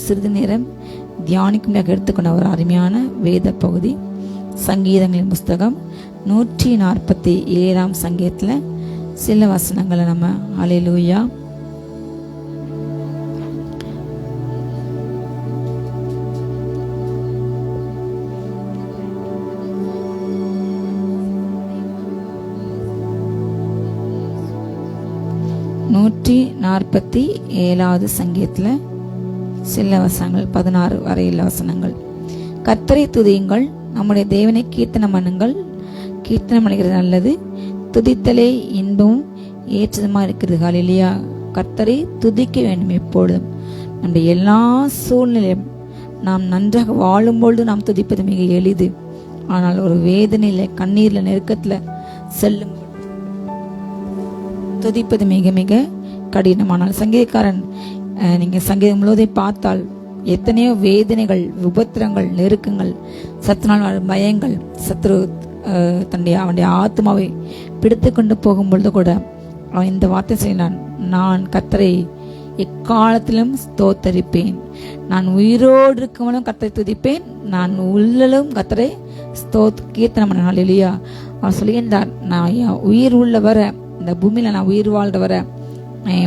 சிறிது நேரம் தியானிக்கும்படியாக எடுத்துக்கொண்ட ஒரு அருமையான வேத பகுதி சங்கீதங்களின் புஸ்தகம் 147 சங்கீதத்தில் சில வசனங்களை நம்ம அல்லேலூயா. நூற்றி 47 சங்கீதத்தில் சில வசனங்கள் 16 வரையுள்ள வசனங்கள். கர்த்தரை துதியுங்கள், நம்முடைய தேவனை கீர்த்தனம் பண்ணுங்கள். கீர்த்தனம் பண்ணுகிறது நல்லது, துதித்தலே இன்பமும் ஏற்றதுமா இருக்கிறது. ஹல்லேலூயா. கர்த்தரை துதிக்க வேண்டும் எப்பொழுதும். நம்முடைய எல்லா சூழ்நிலையும் நாம் நன்றாக வாழும்பொழுது நாம் துதிப்பது மிக எளிது. ஆனால் ஒரு வேதனையில, கண்ணீர்ல, நெருக்கத்துல செல்லும் துதிப்பது மிக மிக கடினமானால் சங்கீதக்காரன் நீங்க சங்கீதம் முழுவதையும் பார்த்தால் எத்தனையோ வேதனைகள், உபத்திரங்கள், நெருக்கங்கள், சத்துனால் பயங்கள், சத்ரு அவனுடைய ஆத்மாவை பிடித்து கொண்டு போகும்பொழுது கூட அவன் இந்த வார்த்தை செய்தான், நான் கர்த்தரை எக்காலத்திலும் ஸ்தோத்தரிப்பேன், நான் உயிரோடு இருக்கவனும் கர்த்தரை துதிப்பேன், நான் உள்ளலும் கர்த்தரை கீர்த்தனம் பண்ண. இல்லையா? அவன் சொல்லுகின்றார், நான் உயிர் உள்ள வர, இந்த பூமியில நான் உயிர் வாழ்ற வர,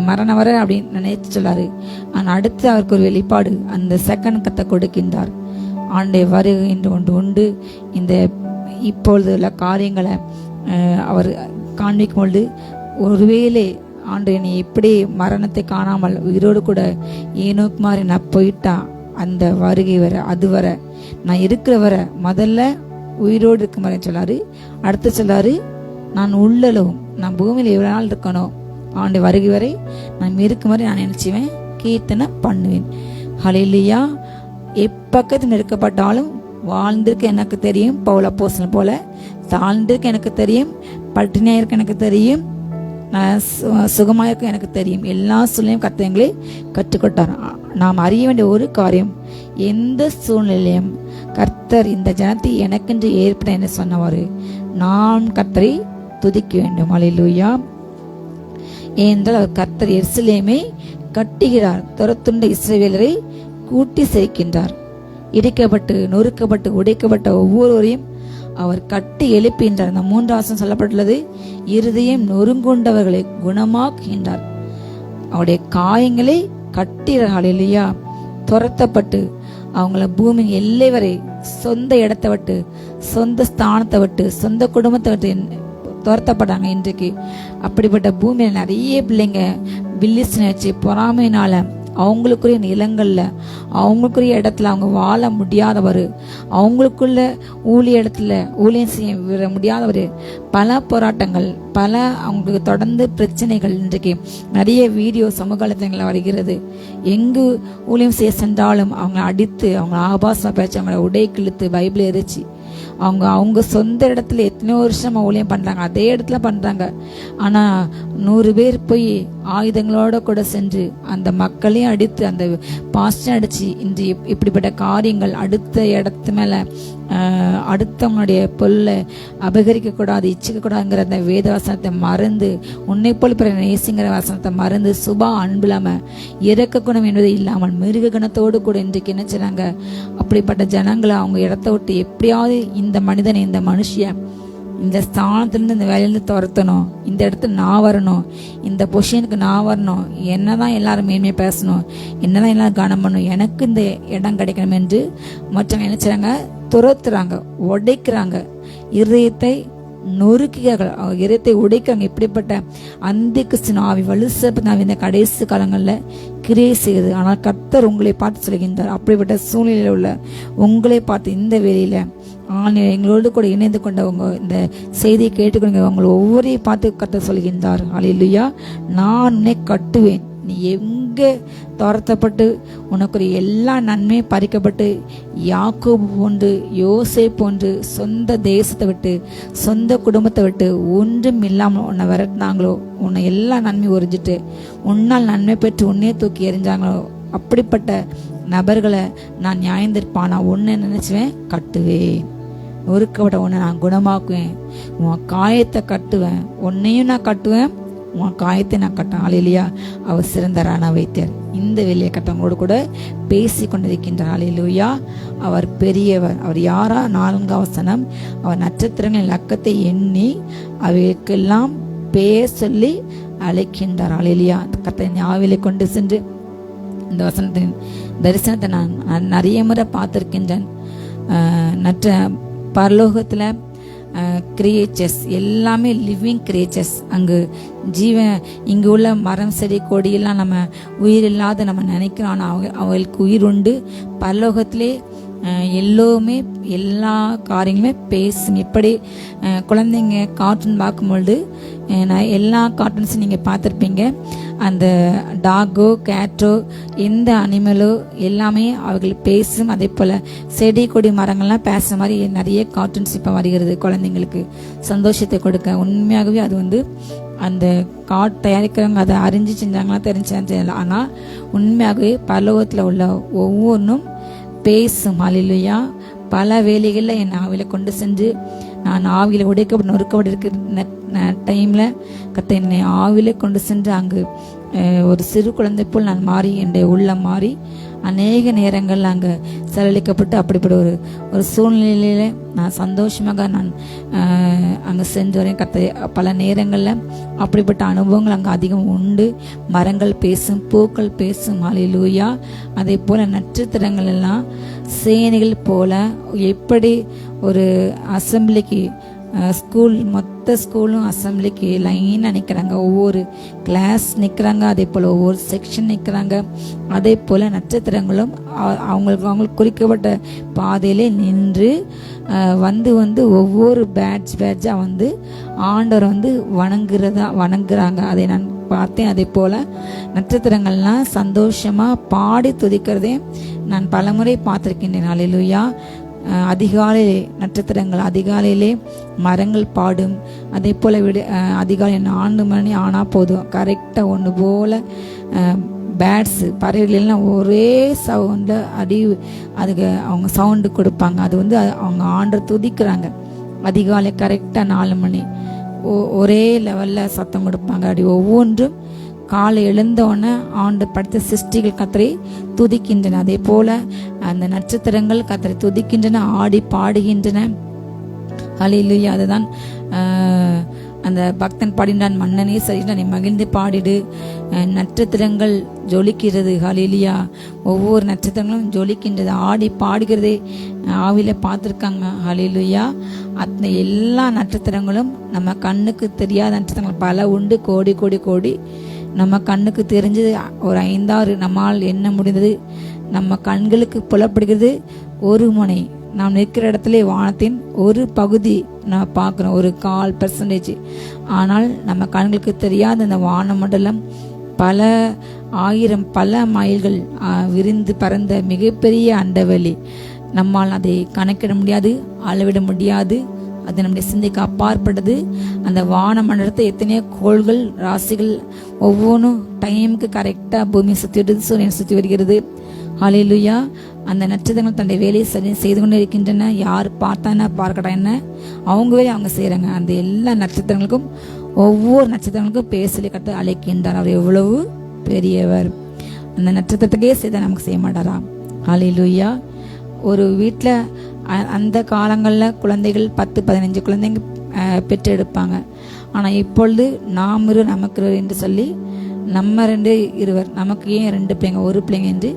மரணம் வர அப்படின்னு நினைச்சு சொல்லாரு. ஆனால் அடுத்து அவருக்கு ஒரு வெளிப்பாடு அந்த செகண்ட் கத்தை கொடுக்கின்றார். ஆண்டை வருகை என்று ஒன்று உண்டு. இந்த இப்பொழுது உள்ள காரியங்களை அவர் காண்பிக்கும் பொழுது, ஒருவேளை ஆண்டு நீ எப்படி மரணத்தை காணாமல் உயிரோடு கூட ஏனோக்கு மாதிரி நான் போயிட்டா, அந்த வருகை வர, அது வர நான் இருக்கிற வர முதல்ல உயிரோடு இருக்க மாதிரி சொல்லாரு. அடுத்து சொல்லாரு, நான் உள்ளளவும், நான் பூமியில் எவ்வளவு நாள் இருக்கணும், ஆண்டு வருகை வரை நான் இருக்கும் வரை நான் நினைச்சுவேன், கீர்த்தனை பண்ணுவேன். ஹல்லேலூயா. எப்பக்கத்தில் நெருக்கப்பட்டாலும் வாழ்ந்திருக்க எனக்கு தெரியும், பவுல் அப்போஸ்தலன் போல தாழ்ந்திருக்க எனக்கு தெரியும், பட்டினியா இருக்க எனக்கு தெரியும், சுகமாக இருக்க எனக்கு தெரியும். எல்லா சூழ்நிலையும் கர்த்தர் எங்களை கற்றுக்கொட்டார். நாம் அறிய வேண்டிய ஒரு காரியம், எந்த சூழ்நிலையும் கர்த்தர் இந்த ஜனத்தை எனக்கென்று ஏற்பட என்று சொன்னவாறு நான் கர்த்தரை துதிக்க வேண்டும். அல்லேலூயா. ஏனென்றால் அவர் கர்த்தர் எருசலேமை கட்டுகிறார், துரத்துண்ட இஸ்ரவேலரை கூட்டி சேர்க்கின்றார். இடிக்கப்பட்டு, நொறுக்கப்பட்டு, உடைக்கப்பட்ட ஒவ்வொருவரையும் அவர் கட்டி எழுப்புகின்றார். இந்த 3 சொல்லப்பட்டுள்ளது, இருதயம் நொறுங்குண்டவர்களை குணமாக்குகின்றார். அவருடைய காயங்களை கட்டுகிறார். இல்லையா? துரத்தப்பட்டு அவங்கள பூமி எல்லை வரை, சொந்த இடத்தை விட்டு, சொந்த ஸ்தானத்தை விட்டு, சொந்த குடும்பத்தை விட்டு துரத்தப்பட்டாங்க. இன்றைக்கு அப்படிப்பட்ட பூமியில நிறைய பிள்ளைங்க பில்லிஸ்னை வச்சு பொறாமையினால அவங்களுக்குரிய நிலங்கள்ல, அவங்களுக்குரிய இடத்துல அவங்க வாழ முடியாதவர், அவங்களுக்குள்ள ஊழிய இடத்துல ஊழியம் செய்ய முடியாதவர், பல போராட்டங்கள், பல அவங்களுக்கு தொடர்ந்து பிரச்சனைகள். இன்றைக்கு நிறைய வீடியோ சமூக வலைத்தளங்களில் வருகிறது. எங்கு ஊழியம் செய்ய சென்றாலும் அவங்க அடித்து, அவங்க ஆபாசமா பேச்சு, அவங்கள உடை கிழித்து, பைபிள் எரிச்சு, அவங்க சொந்த இடத்துல எத்தனையோ வருஷமா ஊழியம் பண்றாங்க, அதே இடத்துல பண்றாங்க. ஆனா 100 பேர் போய் ஆயுதங்களோட கூட சென்று அந்த மக்களையும் அடித்து, அந்த பாஸ்டர் அடிச்சு, இன்று இப்படிப்பட்ட காரியங்கள் அடுத்த இடத்து மேல அடுத்தவங்களுடைய பொருளை அபகரிக்க கூடாது, இச்சிக்க கூடாதுங்கிற அந்த வேத வசனத்தை மறந்து, உன்னை போல் பிற நேசிங்கிற வசனத்தை மறந்து, சுபா அன்புலாம இறக்க குணம் என்பது இல்லாமல் மிருக குணத்தோடு கூட இன்றைக்கு என்ன செய்றாங்க, அப்படிப்பட்ட ஜனங்களை அவங்க இடத்த விட்டு எப்படியாவது இந்த மனிதனை, இந்த மனுஷிய இந்த ஸ்தானத்திலிருந்து, இந்த வேலையிலிருந்து துரத்தணும், இந்த இடத்துல நான் வரணும், இந்த பொசிஷனுக்கு நான் வரணும், என்னதான் எல்லாரும் மேன்மையை பேசணும், என்னதான் எல்லாரும் கனம் பண்ணணும், எனக்கு இந்த இடம் கிடைக்கணும் என்று மற்றவங்க என்ன செய்றாங்க, துரத்துறாங்க, உடைக்கிறாங்க, இருதயத்தை நொறுக்கிறார்கள், இதயத்தை உடைக்கிறாங்க. இப்படிப்பட்ட அந்த கிறிஸ்து ஆவி, வலுசற்ப இந்த கடைசி காலங்களில் கிரியை செய்யுது. ஆனால் கர்த்தர் உங்களை பார்த்து சொல்கின்றார், அப்படிப்பட்ட சூழ்நிலையில் உள்ள உங்களை பார்த்து இந்த வேளையில எங்களோடு கூட இணைந்து கொண்டவங்க, இந்த செய்தியை கேட்டுக்கொண்டு உங்களை ஒவ்வொரையும் பார்த்து கர்த்தர் சொல்கின்றார், அல்லேலூயா. நான் உன்னை கட்டுவேன், நீ எங்கே துரத்தப்பட்டு உனக்கு எல்லா நன்மையும் பறிக்கப்பட்டு, யாக்கோபு போன்று, யோசேப்பு போன்று சொந்த தேசத்தை விட்டு, சொந்த குடும்பத்தை விட்டு ஒன்றும் இல்லாமல் உன்னை விரட்டினாங்களோ, உன்னை எல்லா நன்மையும் உறிஞ்சிட்டு உன்னால் நன்மை பெற்று உன்னே தூக்கி எறிஞ்சாங்களோ, அப்படிப்பட்ட நபர்களை நான் நியாயந்திருப்பானா ஒன்னு நினைச்சுவேன், கட்டுவேன். நொறுக்கப்பட்ட உன்னை நான் குணமாக்குவேன், உன் காயத்தை கட்டுவேன், உன்னையும் நான் கட்டுவேன், உன் காயத்தை நான் கட்டேன். அல்லேலூயா. அவர் சிறந்த வைத்தியர். இந்த வேலையை கத்தவங்களோடு கூட பேசி கொண்டிருக்கின்றார். ஹல்லேலூயா. அவர் பெரியவர். அவர் யாரா? 4 வசனம், அவர் நட்சத்திரங்களின் இலக்கத்தை எண்ணி அவைக்கெல்லாம் பேர் சொல்லி அழைக்கின்றார். ஹல்லேலூயா. கர்த்தர் ஞாவிலே கொண்டு சென்று இந்த வசனத்தின் தரிசனத்தை நான் நிறைய முறை பார்த்திருக்கின்றேன். பரலோகத்தில் கிரியேச்சர்ஸ் எல்லாமே லிவிங் கிரியேச்சர்ஸ். அங்கு இங்கு உள்ள மரம் செடி கொடியெல்லாம் நம்ம உயிர் இல்லாத நம்ம நினைக்கிறோம். ஆனால் அவங்களுக்கு உயிர் உண்டு. பரலோகத்திலே எல்லோருமே எல்லா காரியங்களுமே பேசும். எப்படி குழந்தைங்க கார்ட்டூன் பார்க்கும்பொழுது எல்லா கார்ட்டூன்ஸும் நீங்கள் பார்த்துருப்பீங்க. அந்த டாகோ கேட்டோ எந்த அனிமலோ எல்லாமே அவர்கள் பேசும். அதே போல் செடி கொடி மரங்கள்லாம் பேசுகிற மாதிரி நிறைய கார்ட்டூன்ஸ் இப்போ வருகிறது குழந்தைங்களுக்கு சந்தோஷத்தை கொடுக்க. உண்மையாகவே அது அந்த தயாரிக்கிறவங்க அதை அறிஞ்சு செஞ்சாங்களா தெரிஞ்சாங்க. ஆனால் உண்மையாகவே பரலோகத்தில் உள்ள ஒவ்வொன்றும் பேசும். ஹல்லேலூயா. பல வேலைகளில் என் ஆவியில் கொண்டு சென்று நான் ஆவியில் உடைக்கப்பட்டு நொறுக்கப்பட்டு இருக்கிற டைமில் கர்த்தர் என்னை ஆவிலே கொண்டு சென்று அங்கு ஒரு சிறு குழந்தை போல் நான் மாறி என்னுடைய உள்ளம் மாறி அநேக நேரங்கள் அங்கே செலவழிக்கப்பட்டு அப்படிப்பட்ட ஒரு சூழ்நிலையில நான் சந்தோஷமாக நான் அங்கே சென்று வரேன். கர்த்தர் பல நேரங்களில் அப்படிப்பட்ட அனுபவங்கள் அங்கே அதிகம் உண்டு. மரங்கள் பேசும், பூக்கள் பேசும். ஹல்லேலூயா. அதே போல் நட்சத்திரங்கள் எல்லாம் சேனைகள் போல எப்படி ஒரு அசம்பிளிக்கு மொத்த ஸ்கூலும் அசம்பிளிக்கு லைனாக நிற்கிறாங்க, ஒவ்வொரு கிளாஸ் நிற்கிறாங்க, அதே போல் ஒவ்வொரு செக்ஷன் நிற்கிறாங்க. அதே போல் நட்சத்திரங்களும் அவங்களுக்கு குறிக்கப்பட்ட பாதையிலே நின்று வந்து ஒவ்வொரு பேட்சாக ஆண்டவர் வணங்குறாங்க. அதை நான் பார்த்தேன். அதே போல் நட்சத்திரங்கள்லாம் சந்தோஷமாக பாடி துதிக்கிறதே நான் பலமுறை பார்த்துருக்கின்றேன். ஹல்லேலூயா. அதிகாலையிலே நட்சத்திரங்கள் அதிகாலையிலே மரங்கள் பாடும். அதே போல் அதிகாலை 4 மணி ஆனால் போதும் கரெக்டாக ஒன்று போல் பேட்ஸு பறவைகள் எல்லாம் ஒரே சவுண்டில் அதுக்கு அவங்க சவுண்டு கொடுப்பாங்க. அது அவங்க ஆண்டர் துதிக்கிறாங்க. அதிகாலை கரெக்டாக 4 மணி ஒரே லெவலில் சத்தம் கொடுப்பாங்க. ஒவ்வொன்றும் காலை எழுந்தோடனே ஆண்டு படுத்த சிருஷ்டிகள் கர்த்தரை துதிக்கின்றன. அதே போல அந்த நட்சத்திரங்கள் கர்த்தரை துதிக்கின்றன, ஆடி பாடுகின்றன. ஹல்லேலூயா. அதுதான் அந்த பக்தன் பாடினான், மன்னனே சரிதான் நீ மகிழ்ந்து பாடிடு, நட்சத்திரங்கள் ஜொலிக்கிறது. ஹல்லேலூயா. ஒவ்வொரு நட்சத்திரங்களும் ஜொலிக்கின்றது, ஆடி பாடுகிறதே ஆவில பார்த்துருக்காங்க. ஹல்லேலூயா. அந்த எல்லா நட்சத்திரங்களும் நம்ம கண்ணுக்கு தெரியாத நட்சத்திரங்கள் பல உண்டு, கோடி கோடி கோடி. நம்ம கண்ணுக்கு தெரிஞ்சு ஒரு 5-6 நம்மால் என்ன முடிந்தது நம்ம கண்களுக்கு புலப்படுகிறது. ஒரு முனை நாம் நிற்கிற இடத்துல வானத்தின் ஒரு பகுதி நான் பார்க்குறோம், ஒரு 1/4%. ஆனால் நம்ம கண்களுக்கு தெரியாத அந்த வானமண்டலம் பல 1000 பல மைல்கள் விரிந்து பறந்த மிகப்பெரிய அண்டவெளி. நம்மால் அதை கணக்கிட முடியாது, அளவிட முடியாது. அது நம்முடைய சிந்தைக்கு அப்பாற்பட்டது. அந்த வானமண்டலத்தை எத்தனையோ கோள்கள் ராசிகள் ஒவ்வொன்றும் டைமுக்கு கரெக்டாக பூமியை சுற்றி வருது, சூரியனை சுற்றி வருகிறது. ஹல்லேலூயா. அந்த நட்சத்திரங்கள் தன்னுடைய வேலையை செய்து கொண்டே இருக்கின்றன. யார் பார்த்தா என்ன பார்க்கட்டா என்ன, அவங்க வேலையை அவங்க செய்கிறாங்க. அந்த எல்லா நட்சத்திரங்களுக்கும் ஒவ்வொரு நட்சத்திரங்களுக்கும் பேசலி கர்த்தர் அழைக்கின்றார். அவர் எவ்வளவு பெரியவர். அந்த நட்சத்திரத்துக்கே செய்த நமக்கு செய்ய மாட்டாரா? ஹல்லேலூயா. ஒரு வீட்டில் அந்த காலங்களில் குழந்தைகள் 10-15 குழந்தைங்க பெற்றெடுப்பாங்க. ஆனால் இப்பொழுது நாம் நமக்கு என்று சொல்லி நம்ம 2-2 நமக்கு ஏன் 2 பிள்ளைங்க 1 பிள்ளைங்க என்று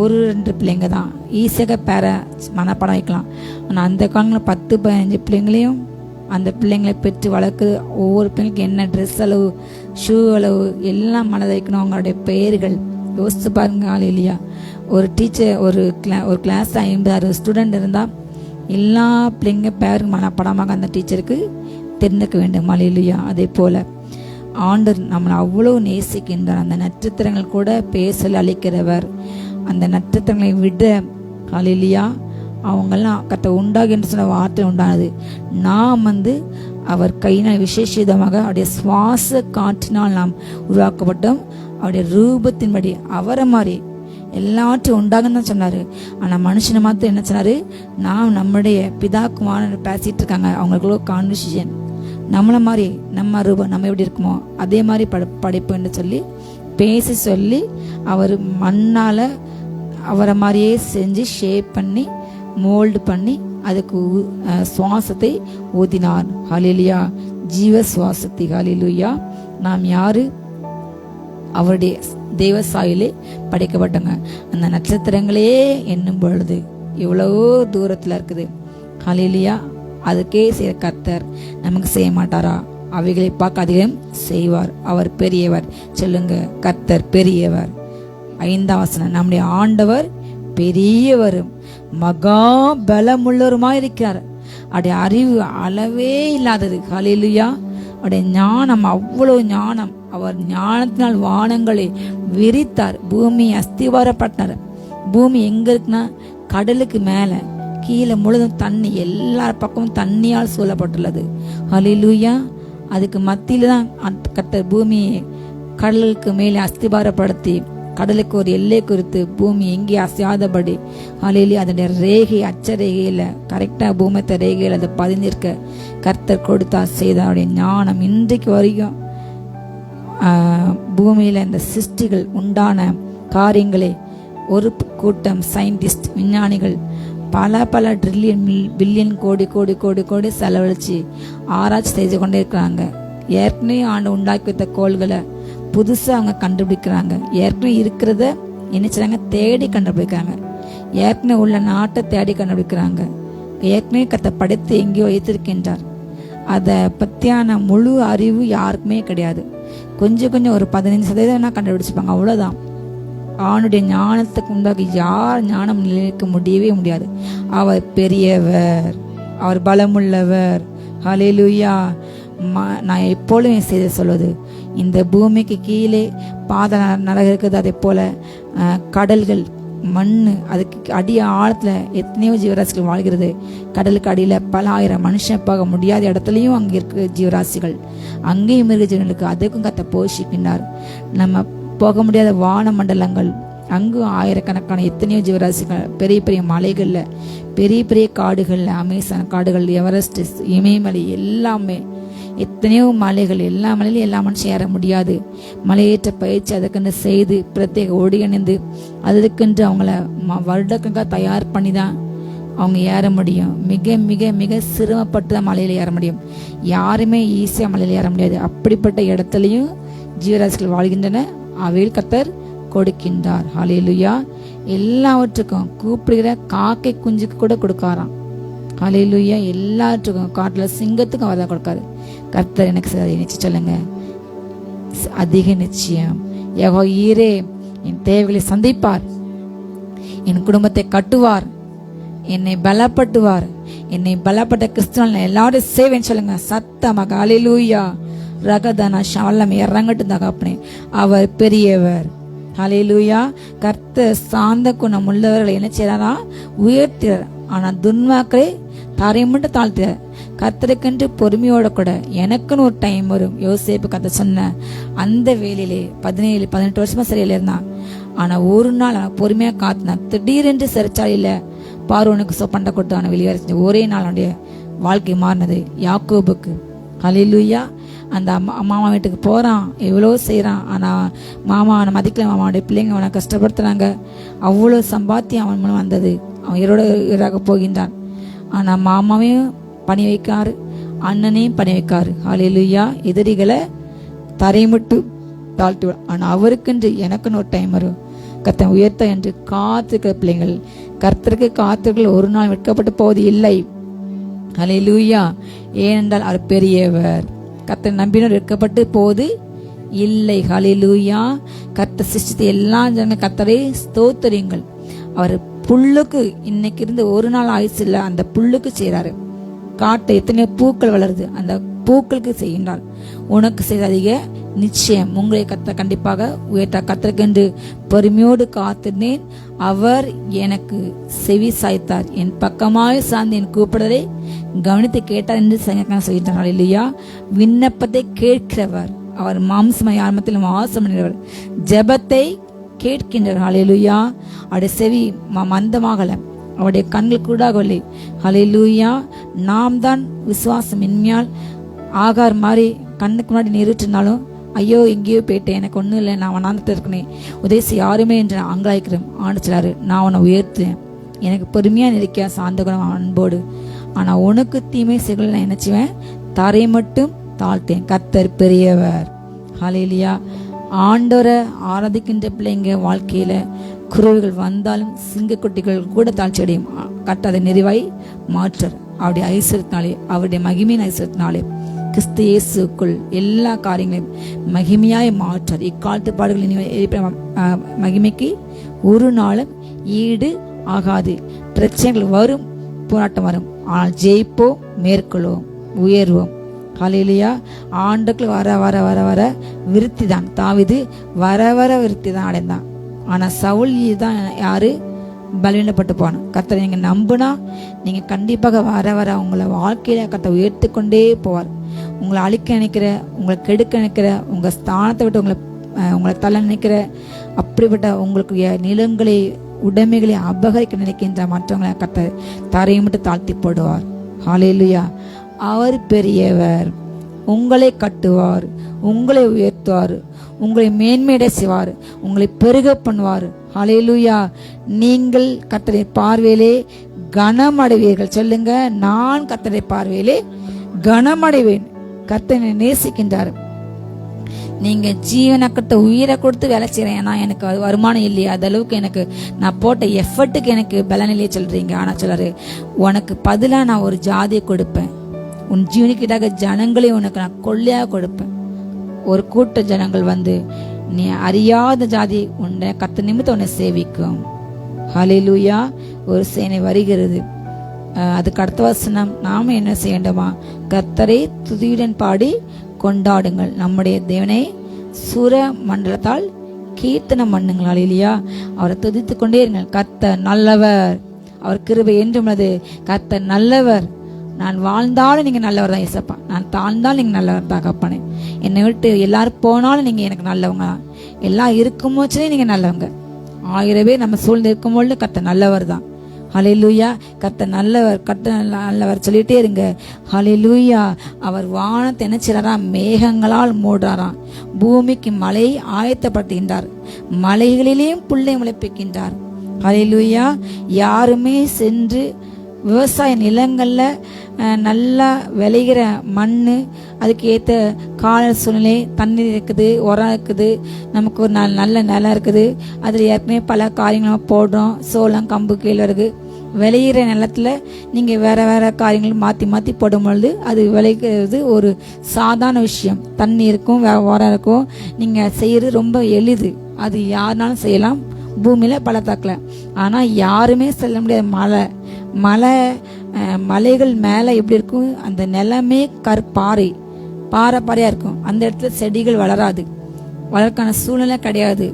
1-2 பிள்ளைங்க தான் ஈஸியாக மனப்படம் வைக்கலாம். ஆனால் அந்த காலங்களில் 10-15 பிள்ளைங்களையும் அந்த பிள்ளைங்களை பெற்று வளர்க்கு ஒவ்வொரு பிள்ளைங்களுக்கு என்ன ட்ரெஸ் அளவு, ஷூ அளவு எல்லாம் மனதை வைக்கணும். அவங்களுடைய பெயர்கள் யோசித்து பாருங்க. ஹல்லேலூயா. ஒரு டீச்சர் ஒரு கிளாஸ் 50-60 ஸ்டூடெண்ட் இருந்தால் எல்லா பிள்ளைங்க பேருக்கு மனப்படமாக அந்த டீச்சருக்கு தெரிஞ்சுக்க வேண்டும். ஹல்லேலூயா. அதே போல் ஆண்டவர் நம்மளை அவ்வளோ நேசிக்கின்றார். அந்த நட்சத்திரங்கள் கூட பேசல் அளிக்கிறவர். அந்த நட்சத்திரங்களை விட ஹல்லேலூயா அவங்கெல்லாம் கர்த்தர் உண்டாகு என்று சொன்ன வார்த்தை உண்டானது. நாம் அவர் கையினால் விசேஷிதமாக அவருடைய சுவாச காற்றினால் நாம் உருவாக்கப்பட்டோம். அவருடைய ரூபத்தின்படி அவரை மாதிரி எல்லாவற்றையும் உண்டாகுன்னு தான் சொன்னார். ஆனால் மனுஷனை மாத்திரம் என்ன சொன்னார்? நாம் நம்முடைய பிதாக்குமான பேசிகிட்டு இருக்காங்க, அவங்களுக்குள்ள கான்வர்சேஷன் நம்மளை மாதிரி நம்ம ரூபம் நம்ம எப்படி இருக்குமோ அதே மாதிரி படைப்பு என்று சொல்லி பேசி சொல்லி அவர் மண்ணால் அவரை மாதிரியே செஞ்சு ஷேப் பண்ணி மோல்டு பண்ணி அதுக்கு சுவாசத்தை ஊதினார். ஹல்லேலூயா. ஜீவ சுவாசத்தை. ஹல்லேலூயா. நாம் யாரு? அவருடைய தெய்வ சாயலே படைக்கப்பட்டங்க. அந்த நட்சத்திரங்களே எண்ணும் பொழுது எவ்வளவோ தூரத்துல இருக்குது. ஹல்லேலூயா. அதுக்கே செய்ய கர்த்தர் நமக்கு செய்ய மாட்டாரா? அவைகளை பார்க்க அதிகம் செய்வார். அவர் பெரியவர். சொல்லுங்க, கர்த்தர் பெரியவர். 5ஆம் வசனம், நம்முடைய ஆண்டவர் பெரியவரும் மகா பலமுள்ளவருமாய் இருக்கிறார். அவருடைய அறிவு அளவே இல்லாதது. ஹல்லேலூயா. அவருடைய ஞானம் அவ்வளவு ஞானம். அவர் ஞானத்தினால் வானங்களை விரித்தார், பூமியை அஸ்திவாரப்பட்டார். பூமி எங்க இருக்குன்னா கடலுக்கு மேல, கீழே முழுதும் தண்ணி, எல்லா பக்கமும் தண்ணியால் சூழப்பட்டுள்ளது. ஹல்லேலூயா. அதுக்கு மத்தியில தான் கர்த்தர் பூமியை கடலுக்கு மேலே அஸ்திபாரப்படுத்தி கடலுக்கு ஒரு எல்லை குறித்து பூமி எங்கே அசையாதபடி ஹல்லேலூயா அதனுடைய ரேகை அச்சரேகையில கரெக்டா பூமத்த ரேகையில் அதை பதிந்திருக்க கர்த்தர் கொடுத்தா செய்தாருடைய ஞானம் இன்றைக்கு வரைக்கும் பூமியில இந்த சிருஷ்டிகள் உண்டான காரியங்களை ஒரு கூட்டம் சயின்டிஸ்ட் விஞ்ஞானிகள் பல ட்ரில்லியன் பில்லியன் கோடி கோடி கோடி கோடி செலவழிச்சு ஆராய்ச்சி செய்து கொண்டே இருக்கிறாங்க. ஏற்கனவே ஆண்டு உண்டாக்கி வைத்த கோள்களை புதுசா அவங்க கண்டுபிடிக்கிறாங்க. ஏற்கனவே இருக்கிறத என்ன செய்றாங்க? தேடி கண்டுபிடிக்கிறாங்க. ஏற்கனவே உள்ள நாட்டை தேடி கண்டுபிடிக்கிறாங்க. ஏற்கனவே கர்த்தர் படைத்து எங்கேயோ வைத்திருக்கின்றார். அதை பத்தியான முழு அறிவு யாருக்குமே கிடையாது. கொஞ்சம் ஒரு 15% கண்டுபிடிச்சுப்பாங்க, அவ்வளவுதான். அவனுடைய ஞானத்துக்கு முன்பாக யார் ஞானம் நிலைக்க முடியவே முடியாது. அவர் பெரியவர், அவர் பலமுள்ளவர். ஹல்லேலூயா. நான் எப்பொழுதும் செய்த சொல்வது, இந்த பூமிக்கு கீழே பாதாள நரகம் இருக்குது. அதே போல கடல்கள், மண்ணு, அதுக்கு அடிய ஆழத்துல எத்தனையோ ஜீவராசிகள் வாழ்கிறது. கடலுக்கு அடியில பல ஆயிரம் மனுஷன் போக முடியாத இடத்துலயும் அங்க இருக்க ஜீவராசிகள், அங்கேயும் மிருக ஜீவனுக்கு அதுக்கும் கத்த போஷிக்கின்றார். நம்ம போக முடியாத வான மண்டலங்கள், அங்கும் ஆயிரக்கணக்கான எத்தனையோ ஜீவராசிகள், பெரிய பெரிய மலைகள்ல, பெரிய பெரிய காடுகள்ல, அமேசான் காடுகள், எவரெஸ்ட், இமயமலை, எல்லாமே எத்தனையோ மலைகள், எல்லா மலையிலும் எல்லா மனுஷன் ஏற முடியாது. மலையேற்ற பயிற்சி அதுக்கென்று செய்து பிரத்யேக ஒடியணிந்து அதுக்கென்று அவங்கள வருடக்கணக்காக தயார் பண்ணி தான் அவங்க ஏற முடியும். மிக மிக மிக சிரமப்பட்டு தான் மலையில ஏற முடியும். யாருமே ஈஸியா மலையில ஏற முடியாது. அப்படிப்பட்ட இடத்துலையும் ஜீவராசிகள் வாழ்கின்றன. அவையில் கர்த்தர் கொடுக்கின்றார். ஹல்லேலூயா. எல்லாவற்றுக்கும் கூப்பிடுகிற காக்கை குஞ்சுக்கு கூட கொடுக்காராம். ஹல்லேலூயா. எல்லாற்றுக்கும், காட்டுல சிங்கத்துக்கும் அவர் தான் கொடுக்காரு. கர்த்தர் எனக்கு நிச்சயம் சொல்லுங்க, அதிக நிச்சயம். யெகோவா ஈரே என் தேவைகளை சந்திப்பார், என் குடும்பத்தை கட்டுவார், என்னை பலப்படுத்துவார். என்னை பலப்பட்ட கிறிஸ்துவ எல்லாரும் சேவைன்னு சொல்லுங்க சத்தமாக. ஹல்லேலூயா. ரகதனா ஷாலம் இறங்கட்டும் தகப்பனே. அவர் பெரியவர். ஹல்லேலூயா. கர்த்தர் சாந்த குணம் உள்ளவர்களை என்ன செய்யறாரா? உயர்த்திறார். ஆனா துன்மாக்களை தரையை மட்டும் தாழ்த்துறார். கர்த்தருக்கென்று பொறுமையோட கூட எனக்குன்னு ஒரு டைம் வரும். யோசேப்பு கதை சொன்ன அந்த வேலையிலே 17-18 வருஷமா சிறையில இருந்தான். ஆனா ஒரு நாள் அவன் பொறுமையா காத்தினான். திடீரென்று சிறைச்சாலையில பார்வோனுக்கு சொப்பண்டை கொடுத்து அவனை வெளியேற ஒரே நாள் அவனுடைய வாழ்க்கை மாறினது. யாக்கோபுக்கு. ஹல்லேலூயா. அந்த மாமா வீட்டுக்கு போறான், எவ்வளோ செய்யறான். ஆனா மாமா அவனை மதிக்கல. மாமாவுடைய பிள்ளைங்க அவனை கஷ்டப்படுத்துறாங்க. அவ்வளோ சம்பாத்தியம் அவன் மூலம் வந்தது. அவன் இராக போகின்றான். ஆனா மாமாவையும் பணி வைக்காரு, அண்ணனையும் பணி வைக்காரு. ஹல்லேலூயா. எதிரிகளை தரைமுட்டு தாழ்த்துவார். ஆனா அவருக்கென்று எனக்குன்னு ஒரு டைம் வரும். கர்த்தர் உயர்த்த என்று காத்திருக்கிற பிள்ளைங்கள், கர்த்தருக்கு காத்திருக்கிற ஒரு நாள் வெட்கப்பட்டு போவது இல்லை. ஹல்லேலூயா. ஏனென்றால் அவர் பெரியவர். கர்த்தர் நம்பினோர் வெட்கப்பட்டு போவது இல்லை. ஹல்லேலூயா. கர்த்தர் சிருஷ்டித்த எல்லா ஜனங்க கர்த்தரை ஸ்தோத்திரியுங்கள். அவர் புல்லுக்கு இன்னைக்கு இருந்து ஒரு நாள் ஆயுசு இல்ல, அந்த புல்லுக்கு செய்யறாரு. காட்டு எத்தனையோ பூக்கள் வளருது, அந்த பூக்களுக்கு செய்கின்றார். உனக்கு செய்த அதிக நிச்சயம் உங்களை கர்த்தர் கண்டிப்பாக உயர்த்த. கர்த்தருக்கென்று பொறுமையோடு காத்திருந்தேன், அவர் எனக்கு செவி சாய்த்தார், என் பக்கமாய் சார்ந்து என் கூப்பிடுவதை கவனித்து கேட்டார் என்று சொல்லிட்டார். இல்லையா? விண்ணப்பத்தை கேட்கிறவர், அவர் மாம்சமய ஆரம்பத்தில் வாசம் பண்ணுகிறவர், ஜெபத்தை கேட்கின்றவர். ஹல்லேலூயா. அவருடைய செவி மந்தமாகல, அவருடைய கண்கள் கூடாகவில்லை. ஹல்லேலூயா. நாம் தான் விசுவாசம் இன்மையால் ஆகார் மாதிரி கண்ணுக்கு முன்னாடி நிறுத்தினாலும் ஐயோ எங்கேயோ போயிட்டேன், எனக்கு ஒன்றும் இல்லை, நான் வனாந்திரத்தில் இருக்கனேன், உதவி செய்ய யாருமே என்று அங்கலாய்க்கிறேன். ஆண்டு சொல்லாரு, நான் உன்னை உயர்த்துவேன், எனக்கு பொறுமையாக நிற்க சாந்த குணம் அன்போடு, ஆனால் உனக்கு தீமை செய்ய நான் நினைச்சுவேன், தரை மட்டும் தாழ்த்தேன். கர்த்தர் பெரியவர். ஹல்லேலூயா. ஆண்டவரை ஆராதிக்கின்ற பிள்ளைங்க வாழ்க்கையில குருவிகள் வந்தாலும் சிங்கக்குட்டிகள் கூட தாழ்ச்சி அடையும். கர்த்தர் அதை நிறைவாய் மாற்றார். அவருடைய ஐஸ்வரத்தினாலே, அவருடைய மகிமையின் ஐஸ்வரத்தினாலே கிறிஸ்து இயேசுக்குள் எல்லா காரியங்களையும் மகிமையாய் மாற்றார். இக்காலத்து பாடுகள் மகிமைக்கு ஒரு நாளும் ஈடு ஆகாது. பிரச்சனைகள் வரும், போராட்டம் வரும், ஆனால் ஜெயிப்போம், மேற்கொள்வோம், உயர்வோம். ஹல்லேலூயா. ஆண்டுக்குள் வர வர வர வர விருத்தி தான். தாவீது வர வர விருத்தி தான் அடைந்தான். ஆனா சவுல் தான் யாரு பலவீனப்பட்டு போனான். கர்த்தரை நீங்க நம்புனா நீங்க கண்டிப்பாக வர வர உங்களை வாழ்க்கையில கர்த்தர் உயர்த்தி கொண்டே போவார். உங்களை அழிக்க நினைக்கிற, உங்களை கெடுக்க நினைக்கிற, உங்க ஸ்தானத்தை விட்டு உங்களை தள்ள நினைக்கிற, அப்படிப்பட்ட உங்களுக்கு நிலங்களை உடைமைகளை அபகரிக்க நினைக்கின்ற மற்றவங்களை கர்த்தர் தரையை மட்டும் தாழ்த்தி போடுவார். ஹல்லேலூயா. அவர் பெரியவர். உங்களை கட்டுவார், உங்களை உயர்த்துவார், உங்களை மேன்மையடை செய்வார், உங்களை பெருக பண்ணுவார். ஹல்லேலூயா. நீங்கள் கர்த்தருடைய பார்வையிலே கனமடைவீர்கள். சொல்லுங்க, நான் கர்த்தருடைய பார்வையிலே கனமடைவேன். கர்த்தரை நேசிக்கின்றார். நீங்க ஜீவனை கொடுத்து உயிரை கொடுத்து வேலை செய்யறேன், ஏன்னா எனக்கு வருமானம் இல்லையா, அது அளவுக்கு எனக்கு நான் போட்ட எஃபர்ட்டுக்கு எனக்கு பலன் இல்லையே சொல்றீங்க. ஆனா சொல்றாரு, உனக்கு பதிலா நான் ஒரு ஜாதியை கொடுப்பேன், உன் ஜீவனுக்கிட்டாக ஜனங்களே உனக்கு நான் கொள்ளையாக கொடுப்பேன். ஒரு கூட்ட ஜனங்கள் வந்து நீ அறியாத ஜாதி உன்னை கர்த்தர் நிமித்தம் உன்னை சேவிக்கும். ஹல்லேலூயா. ஒரு சேனை வருகிறது. அதுக்கு அடுத்த வசனம், நாம என்ன செய்ய வேண்டுமா? கர்த்தரை துதியுடன் பாடி கொண்டாடுங்கள், நம்முடைய தேவனை சுர மண்டலத்தால் கீர்த்தனம் பண்ணுங்கள். ஹல்லேலூயா. அவரை துதித்து கொண்டே இருங்கள். கர்த்தர் நல்லவர், அவர் கிருபை என்றும் உள்ளது. கர்த்தர் நல்லவர். நான் வாழ்ந்தாலும் நீங்க நல்லவர் தான் ஏசப்பா, நான் தாழ்ந்தாலும் நீங்க நல்லவர் தான் கப்பனே. என்னை விட்டு எல்லாரும் போனாலும் நீங்க எனக்கு நல்லவங்க, எல்லாம் இருக்கும் போச்சுனே நீங்க நல்லவங்க. 1000 பேர் நம்ம சூழ்ந்து இருக்கும்போது கர்த்தர் நல்லவர் தான். ஹல்லேலூயா. கர்த்தர் நல்லவர், கர்த்தர் நல்லவர் சொல்லிட்டே இருங்க. ஹல்லேலூயா. அவர் வானத்தை என்ன செய்றாராம்? மேகங்களால் மூடுறாராம். பூமிக்கு மழை ஆயத்தப்படுத்துகின்றார், மலைகளிலேயும் புல்லை முளைப்பிக்கின்றார். ஹல்லேலூயா. யாருமே சென்று விவசாய நிலங்கள்ல நல்லா விளைகிற மண், அதுக்கு ஏற்ற கால சூழ்நிலை, தண்ணீர் இருக்குது, உரம் இருக்குது, நமக்கு ஒரு நல்ல நிலம் இருக்குது, அதில் ஏற்கனவே பல காரியங்களும் போடுறோம், சோளம், கம்பு, கேழ்வரகு விளையிற நிலத்துல நீங்கள் வேற வேற காரியங்கள் மாற்றி மாற்றி போடும் பொழுது அது விளைகிறது ஒரு சாதாரண விஷயம். தண்ணி இருக்கும், உரம் இருக்கும், நீங்கள் செய்கிறது ரொம்ப எளிது, அது யாருனாலும் செய்யலாம் பூமியில் பள்ளத்தாக்கில். ஆனால் யாருமே செல்ல முடியாது. மலைகள் மேலே எப்படி இருக்கும்? அந்த நிலமே பாறையா இருக்கும். அந்த இடத்துல செடிகள் வளராது, வளர்க்கான சூழ்நிலை கிடையாது,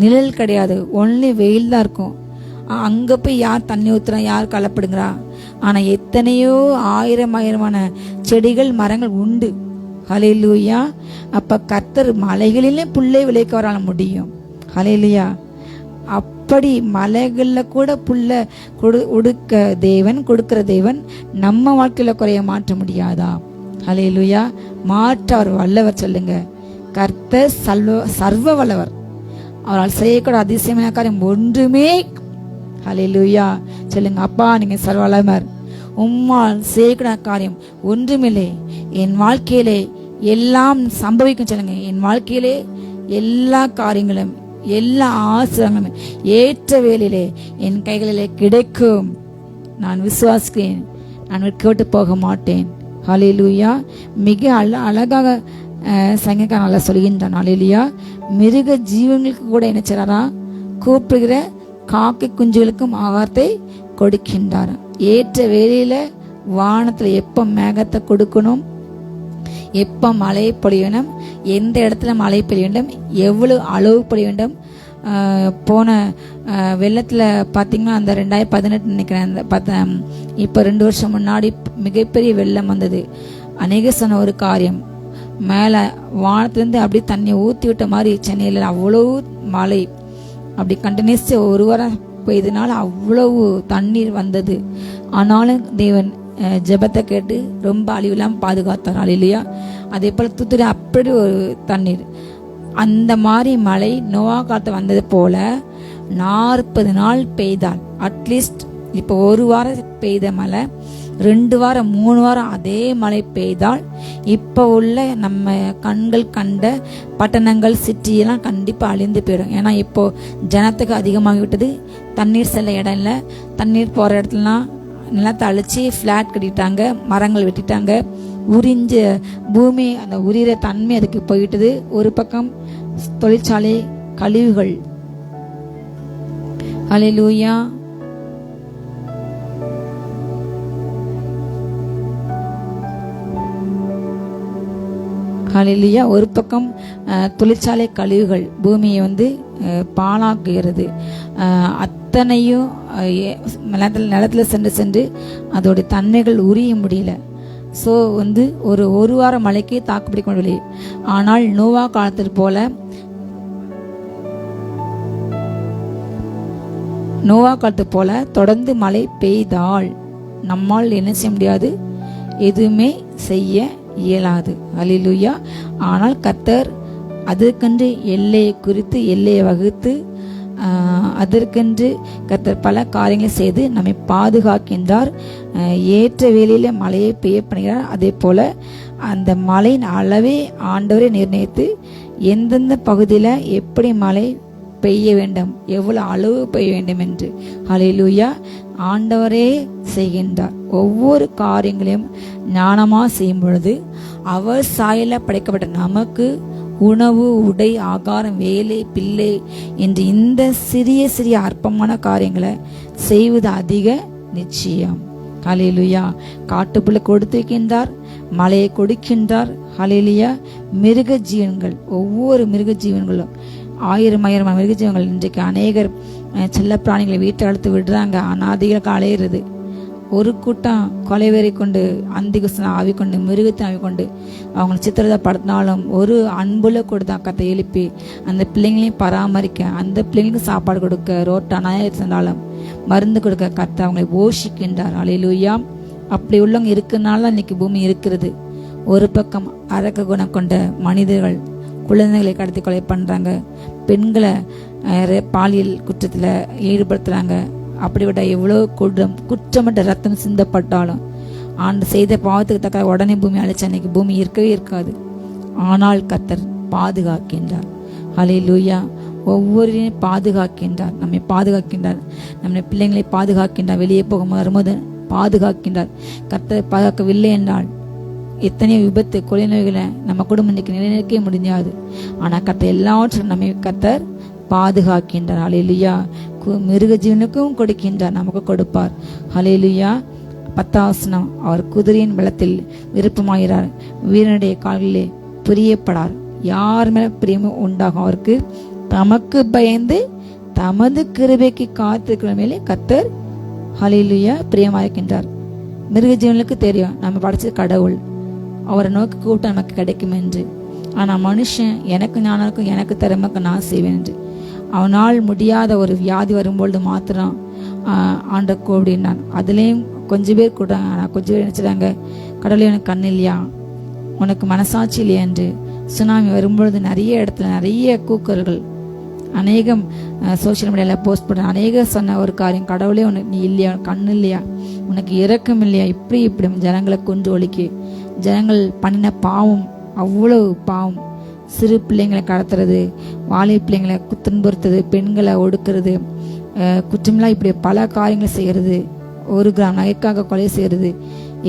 நிழல் கிடையாது, ஒன்லி வெயில் தான் இருக்கும். அங்கே போய் யார் தண்ணி ஊற்றுறா, யார் கலப்படுங்கிறா? ஆனால் எத்தனையோ ஆயிரமான செடிகள் மரங்கள் உண்டு. ஹல்லேலூயா. அப்போ கர்த்தர் மலைகளிலே புல்லை விளைக்க வர முடியும். ஹல்லேலூயா. அப்படி மலைகளில் கூட புல்ல கொடுக்கிற தேவன் நம்ம வாழ்க்கையில குறைய மாற்ற முடியாதா? ஹல்லேலூயா. மாற்ற அவர் வல்லவர். சொல்லுங்க, கர்த்தர் சர்வ வல்லவர். அவரால் செய்யக்கூட அதிசயமான காரியம் ஒன்றுமே. ஹல்லேலூயா. சொல்லுங்க, அப்பா நீங்க சர்வ வல்லவர், உம்மால் செய்யக்கூட காரியம் ஒன்றுமில்லை. என் வாழ்க்கையிலே எல்லாம் சம்பவிக்கும். சொல்லுங்க, என் வாழ்க்கையிலே எல்லா காரியங்களும், எல்லா ஆசிரங்களும் ஏற்ற வேளையிலே என் கைகளிலே கிடைக்கும். நான் விசுவாசிக்கிறேன், நான் விட்டு போக மாட்டேன். ஹல்லேலூயா. மிக அழகாக சங்கீதக்காரன் நல்லா சொல்கின்றான். ஹல்லேலூயா. மிருக ஜீவங்களுக்கு கூட என்ன செய்றாரா? கூப்பிடுகிற காக்கை குஞ்சுகளுக்கும் ஆகாரத்தை கொடுக்கின்றார். ஏற்ற வேளையில வானத்துல எப்ப மேகத்தை கொடுக்கணும், எப்போ மழை பொழிய வேண்டும், எந்த இடத்துல மழை பெய்ய வேண்டும், எவ்வளவு அளவு பொழிய வேண்டும். போன வெள்ளத்தில் பார்த்தீங்கன்னா அந்த 2018 நினைக்கிறேன், இப்போ 2 வருஷம் முன்னாடி மிகப்பெரிய வெள்ளம் வந்தது. அநேக சொன்ன ஒரு காரியம், மேலே வானத்துலேருந்து அப்படியே தண்ணியை ஊற்றி விட்ட மாதிரி சென்னையில் அவ்வளவு மழை, அப்படி கண்டினியூஸ் 1 வாரம் பெய்தனால அவ்வளவு தண்ணீர் வந்தது. ஆனாலும் தேவன் ஜெபத்தை கேட்டு ரொம்ப அழிவில்லாமல் பாதுகாத்தார். இல்லையா? அதே போல் தூத்துக்குடி அப்படி ஒரு தண்ணீர் அந்த மாதிரி மழை நோவா காலத்து வந்தது போல 40 நாள் பெய்தால், அட்லீஸ்ட் இப்போ ஒரு வாரம் பெய்த மழை 2 வாரம் 3 வாரம் அதே மழை பெய்தால் இப்போ உள்ள நம்ம கண்கள் கண்ட பட்டணங்கள் சிட்டியெல்லாம் கண்டிப்பாக அழிந்து போயிடும். ஏன்னா இப்போ ஜனத்துக்கு அதிகமாகி விட்டது. தண்ணீர் செல்ல இடம் இல்லை. தண்ணீர் போகிற இடத்துலலாம் நிலத்தை அழிச்சு ஃப்ளாட் கட்டிட்டாங்க, மரங்கள் வெட்டிட்டாங்க. உறிஞ்ச பூமி அந்த உரிகிற தன்மை அதுக்கு போயிட்டது. ஒரு பக்கம் தொழிற்சாலை கழிவுகள். ஹல்லேலூயா. ஹல்லேலூயா. ஒரு பக்கம் தொழிற்சாலை கழிவுகள் பூமியை பாழாக்குகிறது. அத்தனையும் நிலத்துல சென்று அதோடைய தன்மைகள் உரிய முடியல. ஸோ ஒரு வார மழைக்கு தாக்குப்பிடிக்க முடியல. ஆனால் நோவா காலத்தில் போல தொடர்ந்து மழை பெய்தால் நம்மால் என்ன செய்ய முடியாது? எதுவுமே செய்ய இயலாது. அல்லேலூயா. ஆனால் கர்த்தர் அதற்கென்று எல்லையை குறித்து எல்லையை வகுத்து அதற்கென்று கர்த்தர் பல காரியங்களை செய்து நம்மை பாதுகாக்கின்றார். ஏற்ற வேளையில மழையை பெய்ய பண்ணுகிறார். அதே போல அந்த மழையின் அளவை ஆண்டவரை நிர்ணயித்து எந்தெந்த பகுதியில் எப்படி மழை பெய்ய வேண்டும், எவ்வளவு அளவு பெய்ய வேண்டும் என்று ஹல்லேலூயா ஆண்டவரே செய்கின்றார். ஒவ்வொரு காரியங்களையும் ஞானமாக செய்யும் பொழுது அவர் சாயல படைக்கப்பட்ட நமக்கு உணவு, உடை, ஆகாரம், வேலை, பிள்ளை என்று இந்த சிறிய சிறிய அற்பமான காரியங்களை செய்வது அதிக நிச்சயம். ஹல்லேலூயா. காட்டுப்புள்ள கொடுத்து வைக்கின்றார், மழையை கொடுக்கின்றார். ஹல்லேலூயா. மிருக ஜீவன்கள், ஒவ்வொரு மிருக ஜீவன்களும் ஆயிரம் மிருக ஜீவன்கள். இன்றைக்கு அநேகர் செல்ல பிராணிகளை வீட்டை அழுத்து விடுறாங்க, அனாதைகளுக்கு அலையிறது. ஒரு கூட்டம் கொலைவெறி கொண்டு அந்திகுசன ஆவி கொண்டு மிருகத்தை ஆவி கொண்டு அவங்களை சித்திரத்தை படுத்தினாலும் ஒரு அன்புல கொடுத்தா கத்தை எழுப்பி அந்த பிள்ளைங்களையும் பராமரிக்க, அந்த பிள்ளைங்களுக்கு சாப்பாடு கொடுக்க, ரோட்ட அநாயகம் சென்றாலும் மருந்து கொடுக்க கத்தை அவங்களை போஷிக்கின்றார். அல்லேலூயா. அப்படி உள்ளவங்க இருக்கிறதுனால இன்னைக்கு பூமி இருக்கிறது. ஒரு பக்கம் அரக்க குணம் கொண்ட மனிதர்கள் குழந்தைகளை கடத்தி கொலை பண்றாங்க, பெண்களை பாலியல் குற்றத்துல ஈடுபடுத்துறாங்க. அப்படிப்பட்ட எவ்வளவு குற்றமற்ற ரத்தம் சிந்தப்பட்டாலும் ஆண்டு செய்த பாவத்துக்கு தக்க உடனே பூமி அழைச்ச அன்னைக்கு பூமி இருக்கவே இருக்காது. ஆனால் கர்த்தர் பாதுகாக்கின்றார். ஹல்லேலூயா. ஒவ்வொருவரையும் பாதுகாக்கின்றார், நம்மை பாதுகாக்கின்றார், நம்முடைய பிள்ளைங்களை பாதுகாக்கின்றார், வெளியே போக வரும்போது பாதுகாக்கின்றார். கர்த்தர் பாதுகாக்கவில்லை என்றால் எத்தனையோ விபத்து, கொலை நோய்களை நம்ம குடும்பம் இன்னைக்கு நிலைநிற்க முடியாது. ஆனால் கர்த்தர் எல்லாவற்றும் நம்மை கர்த்தர் பாதுகாக்கின்றார். ஹல்லேலூயா. மிருக ஜீவனுக்கும் கொடுக்கின்றார், நமக்கு கொடுப்பார். ஹல்லேலூயா. 10ஆம் வசனம், அவர் குதிரையின் பலத்தில் விருப்பமாகிறார், வீரனுடைய கால்களிலே பிரியப்படார். யார் மேல பிரியமும் உண்டாகும் அவருக்கு, தமக்கு பயந்து தமது கிருபைக்கு காத்திருக்கிற மேலே கர்த்தர் ஹல்லேலூயா பிரியமாயிருக்கின்றார். மிருக ஜீவனுக்கு தெரியும் நம்ம படைச்சது கடவுள், அவரை நோக்கி கூட்டம் நமக்கு கிடைக்கும் என்று. ஆனா மனுஷன் எனக்கு ஞானம் எனக்கு திறமைக்கு நான் செய்வேன் என்று. அவனால் முடியாத ஒரு வியாதி வரும்பொழுது மாத்திரம் ஆண்ட கூடினான். அதுலேயும் கொஞ்சம் பேர் கூட்டாங்க. ஆனால் கொஞ்சம் பேர் நினைச்சிட்டாங்க, கடவுளே எனக்கு கண் இல்லையா, உனக்கு மனசாட்சி இல்லையா என்று. சுனாமி வரும்பொழுது நிறைய இடத்துல நிறைய கூக்கர்கள் அநேகம் சோசியல் மீடியாவில் போஸ்ட் பண்ண அநேக சொன்ன ஒரு காரியம், கடவுளே உனக்கு நீ இல்லையா, கண் இல்லையா, உனக்கு இரக்கம் இல்லையா, இப்படி ஜனங்களை கொண்டு ஒழிக்க. ஜனங்கள் பண்ணின பாவம், அவ்வளவு பாவம். சிறு பிள்ளைங்களை கடத்துறது, வாலிப பிள்ளைங்களை துன்புறுத்துறது, பெண்களை ஒடுக்கிறது, குற்றமெல்லாம் இப்படி பல காரியங்களை செய்கிறது. 1 கிராம் நகைக்காக கொலை செய்கிறது.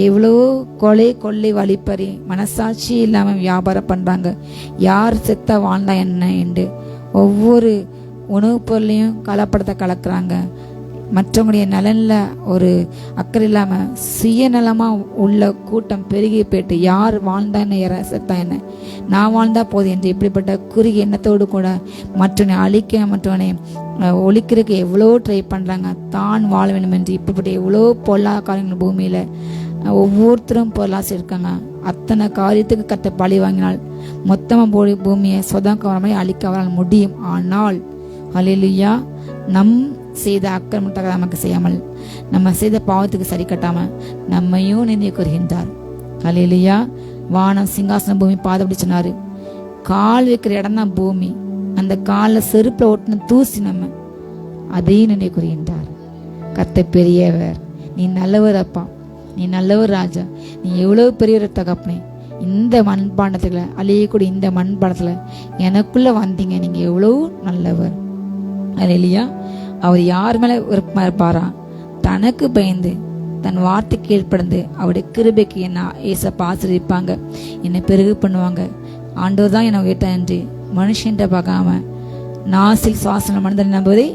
எவ்வளவோ கொலை, கொள்ளை, வழிப்பறி, மனசாட்சி இல்லாம வியாபாரம் பண்றாங்க. யார் செத்த வாழ்ந்தா என்ன என்று ஒவ்வொரு உணவுப் பொருளையும் கலப்படத்தை கலக்குறாங்க. மற்றவங்களுடைய நலன்ல ஒரு அக்கறை இல்லாம சுயநலமா உள்ள கூட்டம் பெருகி போயிட்டு யார் வாழ்ந்தா என்ன, யார செத்தா என்ன, நான் வாழ்ந்தா போதும் என்று இப்படிப்பட்ட குறுகிய எண்ணத்தோடு கூட மற்றவனை அழிக்க, மற்றவனை ஒழிக்கிறதுக்கு எவ்வளோ ட்ரை பண்றாங்க. தான் வாழ வேண்டும் என்று இப்படிப்பட்ட எவ்வளோ பொல்லா காரியங்கள் பூமியில ஒவ்வொருத்தரும் பொருளாசி இருக்காங்க. அத்தனை காரியத்துக்கு கத்த பழி வாங்கினால் மொத்தமா போய் பூமியை சொதக்கவரமாய் அழிக்க அவரால் முடியும். ஆனால் ஹல்லேலூயா, நம் செய்த அக்கிரமத்தை நமக்கு செய்யாமல், நம்ம செய்த பாவத்துக்கு சரி கட்டாம நம்மையும் நினைவு கூறுகின்றார். ஹல்லேலூயா. வானம் சிங்காசனம் பூமி பாதப்படி சொன்னாரு. கால் வைக்கிற இடம் தான் பூமி. அந்த காலில் செருப்பில் ஓட்டின தூசி நம்ம அதையும் நினைக்குறின்றார். கர்த்தர் பெரியவர், நீ நல்லவர் அப்பா, நீ நல்லவர் ராஜா, நீ எவ்வளவு பெரியவர் தகப்பனே. இந்த மண்பாண்டத்துல அழியக்கூடிய இந்த மண்பாண்டத்துல எனக்குள்ள வந்தீங்க, நீங்க எவ்வளவு நல்லவர். அல்லேலூயா. அவர் யார் மேல விருப்பமா இருப்பாரா? தனக்கு பயந்து தன் வார்த்தை கீழ்ப்படந்து அவருடைய கிருபைக்கு என்ன ஏசப்பா ஆசீர்வதிப்பாங்க, என்னை பெருகு பண்ணுவாங்க. ஆண்டவர் தான் என்னை உயர்த்த என்று மனுஷன்ட்ட பார்க்காம நாசில் சுவாசன மனிதன் நம்புவதை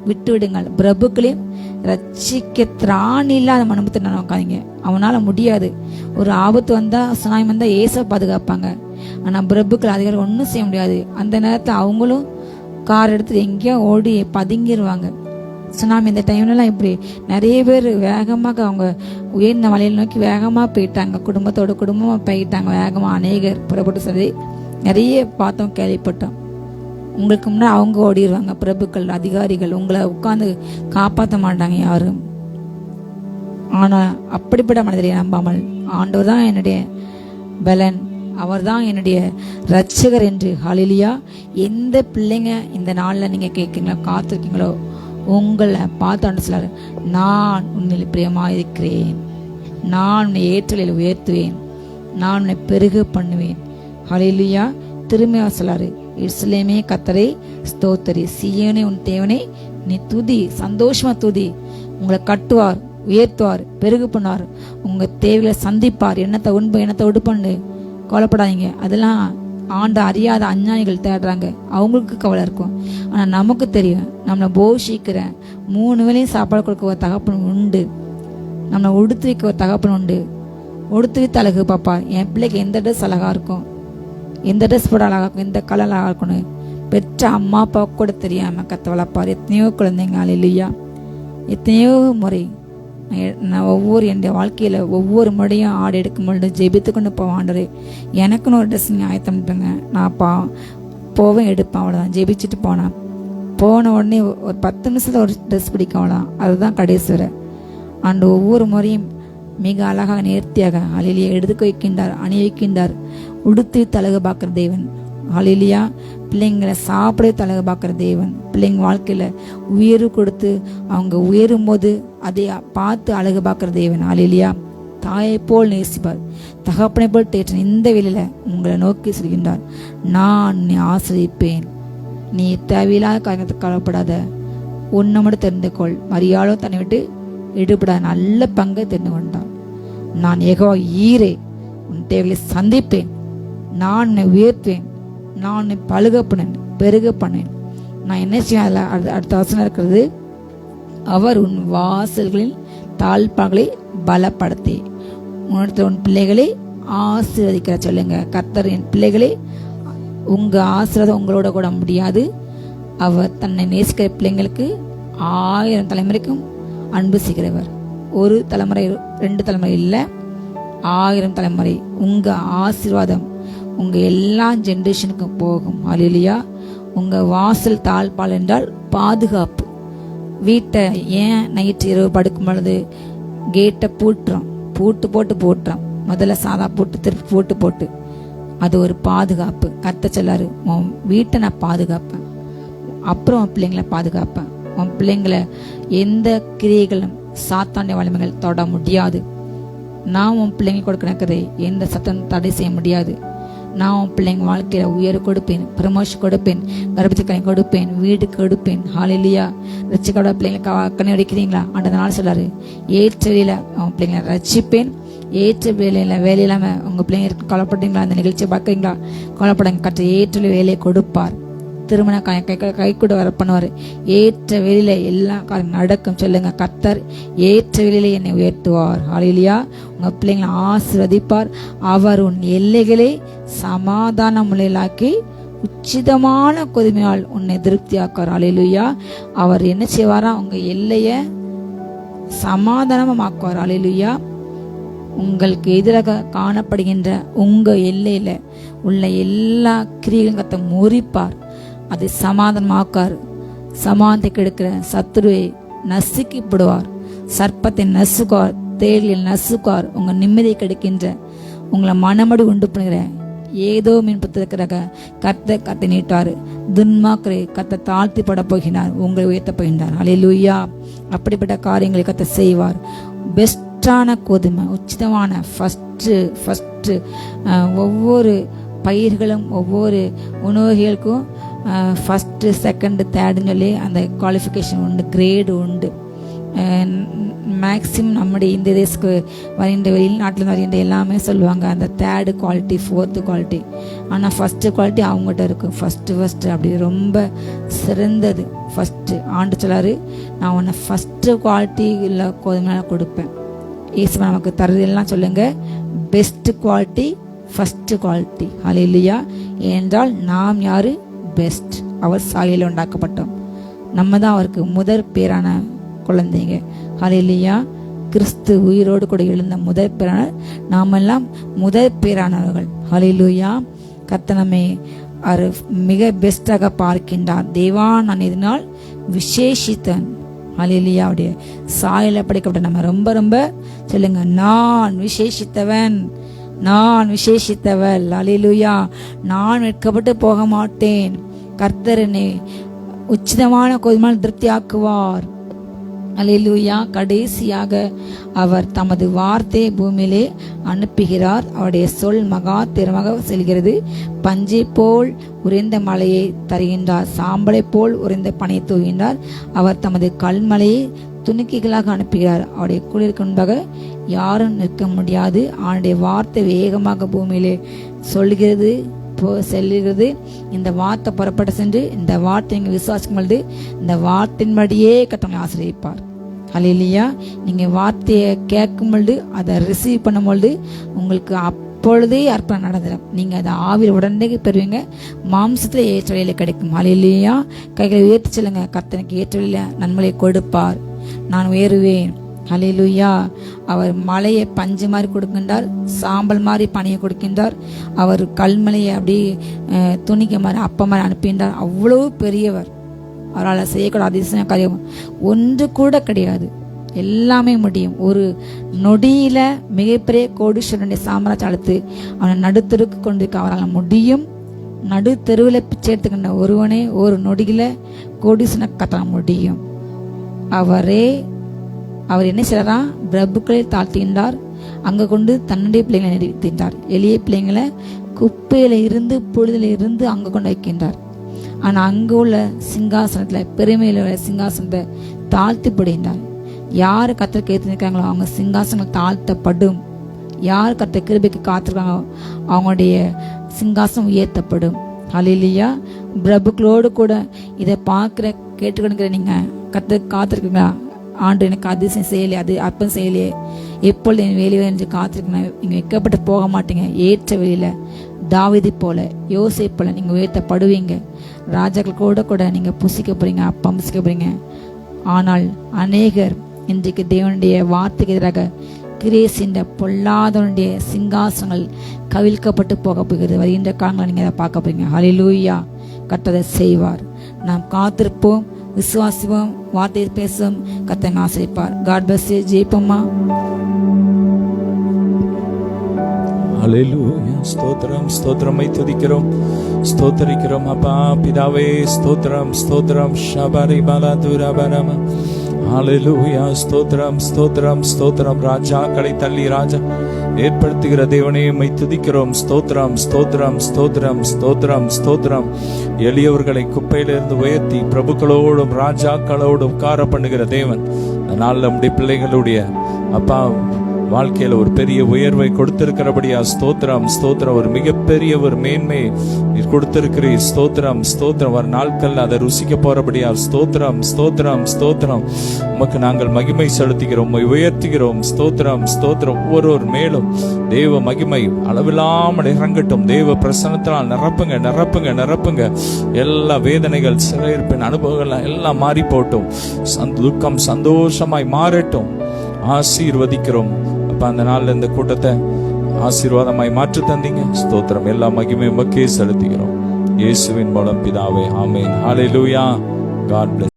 விட்டு விடுங்கள். பிரபுக்களையும் ரட்சிக்க திராணி இல்லாத மனுபத்தை நினைக்காதீங்க. அவனால முடியாது. ஒரு ஆபத்து வந்தா, சுனாமி வந்தா ஏச பாதுகாப்பாங்க. ஆனா பிரபுக்கள் அதிகாரம் ஒன்றும் செய்ய முடியாது. அந்த நேரத்தில் அவங்களும் கார் எடுத்துட்டு எங்கேயோ ஓடி பதுங்கிடுவாங்க. சுனாமி இந்த டைம்லலாம் இப்படி நிறைய பேர் வேகமாக அவங்க உயர்ந்த மலையில் நோக்கி வேகமாக போயிட்டாங்க. குடும்பமாக போயிட்டாங்க வேகமாக. அநேகர் புறப்பட்டு சொல்லி நிறைய பார்த்தோம், கேள்விப்பட்டோம். உங்களுக்கு முன்னாடி அவங்க ஓடிடுவாங்க. பிரபுக்கள் அதிகாரிகள் உங்களை உட்கார்ந்து காப்பாற்ற மாட்டாங்க யாரும். ஆனா அப்படிப்பட்ட மனிதரை நம்பாமல் ஆண்டவர் தான் என்னுடைய பலன், அவர் தான் என்னுடைய ரட்சகர் என்று ஹல்லேலூயா. எந்த பிள்ளைங்க இந்த நாளில் நீங்க கேட்குறீங்களோ, காத்திருக்கீங்களோ, உங்களை பார்த்து ஆண்டு சொல்லாரு, நான் உன்னில் பிரியமாக இருக்கிறேன், நான் உன்னை ஏற்றலில் உயர்த்துவேன், நான் உன்னை பெருக பண்ணுவேன். ஹல்லேலூயா. திரும்பியா சொல்லாரு, எருசலேமே கர்த்தரை ஸ்தோத்திரி, சீயோனே உன் தேவனை நீ துதி, சந்தோஷமா துதி. உங்களை கட்டுவார், உயர்த்துவார், பெருகு பண்ணார், உங்க தேவைகளை சந்திப்பார். எண்ணத்தை உண்பு எண்ணத்தை உடுப்பண்ணு, கவலைப்படாதீங்க. அதெல்லாம் ஆண்ட அறியாத அஞ்ஞானிகள் தேடுறாங்க, அவங்களுக்கு கவலை இருக்கும். ஆனா நமக்கு தெரியும், நம்மளை போஷிக்கிற 3 வேளையும் சாப்பாடு கொடுக்க ஒரு தகப்பன் உண்டு, நம்மளை உடுத்து வைக்க ஒரு தகப்பன் உண்டு. உடுத்து வைத்து அழகு பாப்பா, என் பிள்ளைக்கு எந்த ட்ரெஸ் அழகா இருக்கும், எந்த ட்ரெஸ் போட அழகா இருக்கும், எந்த கலர் அழகா இருக்கணும், பெற்ற அம்மா அப்பா கூட தெரியாம கத்த வளர்ப்பார். எத்தனையோ குழந்தைங்க அல்லேலூயா. எத்தனையோ முறை நான் என்னுடைய வாழ்க்கையில ஒவ்வொரு முறையும் ஆடு எடுக்கும் பொழுது ஜெபித்து கொண்டு போவேன். ஆண்டவரே எனக்குன்னு ஒரு ட்ரெஸ் நீங்கள் ஆயத்தம் பண்ணுங்க, நான் போவேன் எடுப்பேன், அவ்வளோதான். ஜெபிச்சுட்டு போன உடனே ஒரு 10 நிமிஷத்துல ஒரு ட்ரெஸ் பிடிக்கும், அவ்வளோதான். அதுதான் கடைசி வரை. ஆண்டு ஒவ்வொரு முறையும் மிக அழகாக நேர்த்தியாக ஹல்லேலூயா எடுத்து வைக்கின்றார், அணி வைக்கின்றார். உடுத்து தலகு பார்க்குற தேவன். ஹல்லேலூயா. பிள்ளைங்களை சாப்பிட தலகு பார்க்குற தேவன். பிள்ளைங்க வாழ்க்கையில உயர்வு கொடுத்து அவங்க உயரும் போது அதை பார்த்து அழகு பார்க்குற தேவன். ஹல்லேலூயா. தாயை போல் நேசிப்பார், தகப்பனை போல் தேற்ற இந்த வேளையில உங்களை நோக்கி சொல்கின்றார், நான் நீ ஆசிரியப்பேன், நீ தேவையில்லாத காரணத்துக்கு கவலைப்படாத, உன்னை மட்டும் தெரிந்து கொள். மரியாளும் தன்னை விட்டு எடுபடாத நல்ல பங்கை தெரிந்து கொண்டான். நான் யெகோவா ஈரே, உன் தேவைகளை சந்திப்பேன், நான் உன்னை உயர்த்துவேன், நான் உன்னை பழுக பண்ணேன், பெருக பண்ணேன். நான் என்ன செய்வேன்? அதில் அடுத்த வசனம் இருக்கிறது, அவர் உன் வாசல்களில் தாழ்பாகளை பலப்படுத்தி உன் பிள்ளைகளை ஆசீர்வதிக்கிற சொல்லுங்க. கர்த்தர் என் பிள்ளைகளே, உங்க ஆசீர்வாதம் உங்களோட கூட முடியாது. அவர் தன்னை நேசிக்கிற பிள்ளைங்களுக்கு 1000 தலைமுறைக்கும் அன்பு செய்கிறவர். ஒரு தலைமுறை 2 தலைமுறை இல்லை, 1000 தலைமுறை. உங்க ஆசீர்வாதம் உங்க எல்லா ஜென்ரேஷனுக்கும் போகும். ஹல்லேலூயா. உங்க வாசல் தாழ்பால் என்றால் பாதுகாப்பு. வீட்டை ஏன் நைட்டு இரவு படுக்கும் பொழுது கேட்டை பூட்டு போட்டுறோம். முதல்ல சாதா போட்டு திருப்பி போட்டு அது ஒரு பாதுகாப்பு. கர்த்தர் சொல்லாரு, உன் வீட்டை நான் பாதுகாப்பேன், அப்புறம் உன் பிள்ளைங்களை பாதுகாப்பேன். உன் பிள்ளைங்களை எந்த கிரியைகளும் சாத்தானிய வலிமைகள் தொட முடியாது. நான் உன் பிள்ளைங்க கொடுக்கிறதை எந்த சத்தம் தடை செய்ய முடியாது. நான் உன் பிள்ளைங்க வாழ்க்கையில உயர்வு கொடுப்பேன், ப்ரமோஷன் கொடுப்பேன், கர்ப்பத்துக்கு கொடுப்பேன், வீடு கொடுப்பேன். ஹல்லேலூயா. ரட்சிக்கப்பட பிள்ளைங்களை கண்ணி அடிக்கிறீங்களா? அந்த சொல்லாரு, ஏற்ற வேலையில உன் பிள்ளைங்களை ரட்சிப்பேன், ஏற்ற வேலை இல்லாம உங்க பிள்ளைங்க கவலைப்படுறீங்களா? அந்த நிகழ்ச்சியை பார்க்குறீங்களா? கவலைப்படாங்க. கற்ற ஏற்ற வேலையை கொடுப்பார். திருமண கை கூட வர பண்ணுவார். ஏற்ற வேலையில எல்லா காரியம் நடக்கும். சொல்லுங்க, கர்த்தர் ஏற்ற வேலையில என்னை உயர்த்துவார். ஹல்லேலூயா. உங்க பிள்ளைங்களை ஆசீர்வதிப்பார். அவர் உன் எல்லைகளை சமாதான முறையிலாக்கி உச்சிதமான கொதுமையால் உன்னை திருப்தியாக்கார். ஹல்லேலூயா. அவர் என்ன செய்வாரா? உங்க எல்லைய சமாதானமாக்குவார். ஹல்லேலூயா. உங்களுக்கு எதிராக காணப்படுகின்ற உங்க எல்லையில உள்ள எல்லா கிரியைகளும் கர்த்தர் முறிப்பார். அதை சமாதானமாக்கார். சமாதானத்தை கெடுக்கிற சத்துருவை நசுக்கி விடுவார். சர்ப்பத்தை நசுக்குவார், தேளில் நசுக்குவார். உங்க நிம்மதியை கெடுக்கின்ற, உங்களை மனமடி உண்டு பண்ணுகிற ஏதோ மின் புத்தகத்திற்காக கத்தை நீட்டாரு. துன்மாக்கரை கத்த தாழ்த்தி பட போகிறார், உங்களை உயர்த்த போகின்றார். ஹல்லேலூயா. அப்படிப்பட்ட காரியங்களை கத்த செய்வார். பெஸ்டான கோதுமை, உச்சிதமான ஃபஸ்ட்டு ஒவ்வொரு பயிர்களும் ஒவ்வொரு உணவுகளுக்கும் ஃபஸ்ட்டு செகண்டு தேர்டுன்னு சொல்லி அந்த குவாலிஃபிகேஷன் உண்டு, கிரேடு உண்டு. மேக்சிமம் நம்முடைய இந்த தேசத்துக்கு வருகின்ற வெளிநாட்டில் வருகின்ற எல்லாமே சொல்லுவாங்க அந்த தேர்டு குவாலிட்டி, ஃபோர்த்து குவாலிட்டி. ஆனால் ஃபஸ்ட்டு குவாலிட்டி அவங்ககிட்ட இருக்கும். ஃபஸ்ட்டு அப்படி ரொம்ப சிறந்தது ஃபஸ்ட்டு. ஆண்டு சொல்லாரு, நான் உன்னை ஃபஸ்ட்டு குவாலிட்டி இல்லை கோதுமை கொடுப்பேன். இயேசு நமக்கு தருதெல்லாம் சொல்லுங்க, பெஸ்ட் குவாலிட்டி, ஃபஸ்ட்டு குவாலிட்டி. ஹல்லேலூயா. ஏனென்றால் நாம் யாரு? பெஸ்ட். அவர் சாயலில் உண்டாக்கப்பட்டோம். நம்ம தான் அவருக்கு முதற் பேரான குழந்தைங்க. ஹல்லேலூயா. கிறிஸ்து உயிரோடு கூட எழுந்த முதற் பேரான நாமெல்லாம் முதற் பேரானவர்கள். ஹல்லேலூயா. கர்த்தர் நம்மை மிக பெஸ்டாக பார்க்கின்றார். தேவா, நான் இதனால் விசேஷித்தன். ஹல்லேலூயா. அவருடைய சாயல படைக்கப்பட்ட நம்ம ரொம்ப ரொம்ப சொல்லுங்க, நான் விசேஷித்தவன், நான் விசேஷித்தவள். ஹல்லேலூயா. நான் வெட்கப்பட்டு போக மாட்டேன். கர்த்தர் என்னை உச்சிதமான கோதுமையால் திருப்தியாக்குவார். ஹல்லேலூயா. கடைசியாக அவர் தமது வார்த்தையை பூமியிலே அனுப்புகிறார். அவருடைய சொல் மகா திறமாக செல்கிறது. பஞ்சை போல் உறைந்த மலையை தருகின்றார், சாம்பலை போல் உறைந்த பனையை தூகின்றார். அவர் தமது கல்மலையை துணிக்கைகளாக அனுப்புகிறார். அவருடைய குளிருக்கு முன்பாக யாரும் நிற்க முடியாது. அவனுடைய வார்த்தை வேகமாக பூமியிலே சொல்கிறது, செல்லுகிறது. இந்த வார்த்தை புறப்பட்டு சென்று இந்த வார்த்தை நீங்கள் விசுவாசிக்கும் பொழுது இந்த வார்த்தையின்படியே கர்த்தர் ஆசீர்வதிப்பார். ஹல்லேலூயா. நீங்கள் வார்த்தையை கேட்கும் பொழுது அதை ரிசீவ் பண்ணும் பொழுது உங்களுக்கு அப்பொழுதே அர்ப்பணம் நடந்துடும். நீங்கள் அதை ஆவியில் உடனே பெறுவீங்க. மாம்சத்தில் ஏற்ற வழியில் கிடைக்கும். ஹல்லேலூயா. கைகளை உயர்த்தி சொல்லுங்க, கர்த்தனுக்கு ஏற்ற வழியில் நன்மையை கொடுப்பார். நான் உயருவேன். ஹல்லேலூயா. அவர் மலையை பஞ்சு மாதிரி கொடுக்கின்றார், சாம்பல் மாதிரி பனியை கொடுக்கின்றார். அவர் கல்மலையை அப்படி துணிக்க மாதிரி அப்ப மாதிரி அனுப்புகின்றார். அவ்வளவு பெரியவர். அவரால் செய்யக்கூட அதிசய காரியம் ஒன்று கூட கிடையாது. எல்லாமே முடியும். ஒரு நொடியில மிகப்பெரிய கோடீஸ்வரனுடைய சாம்ராஜ்யம் அழுத்து அவனை நடுத்தருக்கு கொண்டிருக்க அவரால் முடியும். நடுத்தெருவில் பிச்சை எடுத்துக்கின்ற ஒருவனே ஒரு நொடியில கோடீஸ்வரனை கட்ட முடியும். அவர் என்ன செய்யறா? பிரபுக்களை தாழ்த்துகின்றார். அங்க கொண்டு தன்னுடைய பிள்ளைங்களை நிறுத்தின்றார். எளிய பிள்ளைங்களை குப்பையில இருந்து பொழுதுல இருந்து அங்க கொண்டு வைக்கின்றார். ஆனா அங்க உள்ள சிங்காசனத்துல, பெருமையில உள்ள சிங்காசனத்தை தாழ்த்தி போடுகின்றார். யாரு கர்த்தர் கேட்டுருக்காங்களோ அவங்க சிங்காசனம் தாழ்த்தப்படும். யார் கர்த்தர் கிருபைக்கு காத்திருக்காங்களோ அவங்களுடைய சிங்காசனம் உயர்த்தப்படும். ஹல்லேலூயா. பிரபுக்களோடு கூட இதை பார்க்கிற கேட்டுக்கொடுக்கிற நீங்க கர்த்தர் காத்திருக்கீங்களா? ஆண்டு எனக்கு அதிசயம் செய்யலையே, அது அப்பம் செய்யலையே, எப்பொழுது என் வேலையை என்று காத்திருக்கணும். நீங்க வைக்கப்பட்டு போக மாட்டீங்க. ஏற்ற வெளியில தாவீதை போல, யோசேப்பு போல நீங்க உயர்த்தப்படுவீங்க. ராஜாக்கள் கூட நீங்க புசிக்க போறீங்க, அப்பம் புசிக்க போறீங்க. ஆனால் அநேகர் இன்றைக்கு தேவனுடைய வார்த்தைக்கு எதிராக கிரேசின்ற பொல்லாதவனுடைய சிங்காசனங்கள் கவிழ்க்கப்பட்டு போக போகிறது. வருகின்ற காலங்களை நீங்க அதை பார்க்க போறீங்க. ஹல்லேலூயா. கர்த்தர் செய்வார். நாம் காத்திருப்போம், விசுவாசிப்போம், வார்த்தையை பேசும். கர்த்தர் ஆசைப்பார். God bless you. ஜெயிப்போமா? ஹல்லேலூயா. ஸ்தோத்திரம், ஸ்தோத்திரமை துதிக்கிறோம், ஸ்தோத்தரிக்கிறோம். அப்பா பிதாவே ஸ்தோத்திரம், ஸ்தோத்திரம். ஷபரி பலதுரபரம. ஹல்லேலூயா. ஸ்தோத்திரம், ஸ்தோத்திரம், ஸ்தோத்திரம். ராஜாக்களை தள்ளி ராஜா ஏற்படுத்துகிற தேவனே உம்மை துதிக்கிறோம். ஸ்தோத்திரம், ஸ்தோத்திரம், ஸ்தோத்திரம், ஸ்தோத்திரம், ஸ்தோத்திரம். எளியவர்களை குப்பையிலிருந்து உயர்த்தி பிரபுக்களோடும் ராஜாக்களோடும் உட்கார பண்ணுகிற தேவன். அதனால் நம்முடைய பிள்ளைகளுடைய அப்பா வாழ்க்கையில ஒரு பெரிய உயர்வை கொடுத்திருக்கிறபடியா ஸ்தோத்திரம், ஸ்தோத்திரம். ஒரு மிகப்பெரிய ஒரு மேன்மை கொடுத்திருக்கிறீர். ஸ்தோத்திரம், ஸ்தோத்திரம். ஒரு நாட்கள் அதை ருசிக்க போறபடியா ஸ்தோத்திரம், ஸ்தோத்திரம், ஸ்தோத்திரம். உமக்கு நாங்கள் மகிமை செலுத்துகிறோம், உம்மை உயர்த்துகிறோம். ஸ்தோத்திரம், ஸ்தோத்திரம். ஒவ்வொரு மேலும் தேவ மகிமை அளவில்லாமல் இறங்கட்டும். தேவ பிரசன்னத்தினால் நிரப்புங்க, நிரப்புங்க, நிரப்புங்க. எல்லா வேதனைகள், சிறையிருப்பின் அனுபவங்கள் எல்லாம் மாறி போட்டும். துக்கம் சந்தோஷமாய் மாறட்டும். ஆசீர்வதிக்கிறோம் அப்ப. அந்த நாள்ல இந்த கூட்டத்தை ஆசீர்வாதமாய் மாற்றி தந்தீங்க. ஸ்தோத்திரம். எல்லா மகிமையும் உமக்கே செலுத்துகிறோம். இயேசுவின் மூலம் பிதாவே, ஆமென். ஹல்லேலூயா. God bless.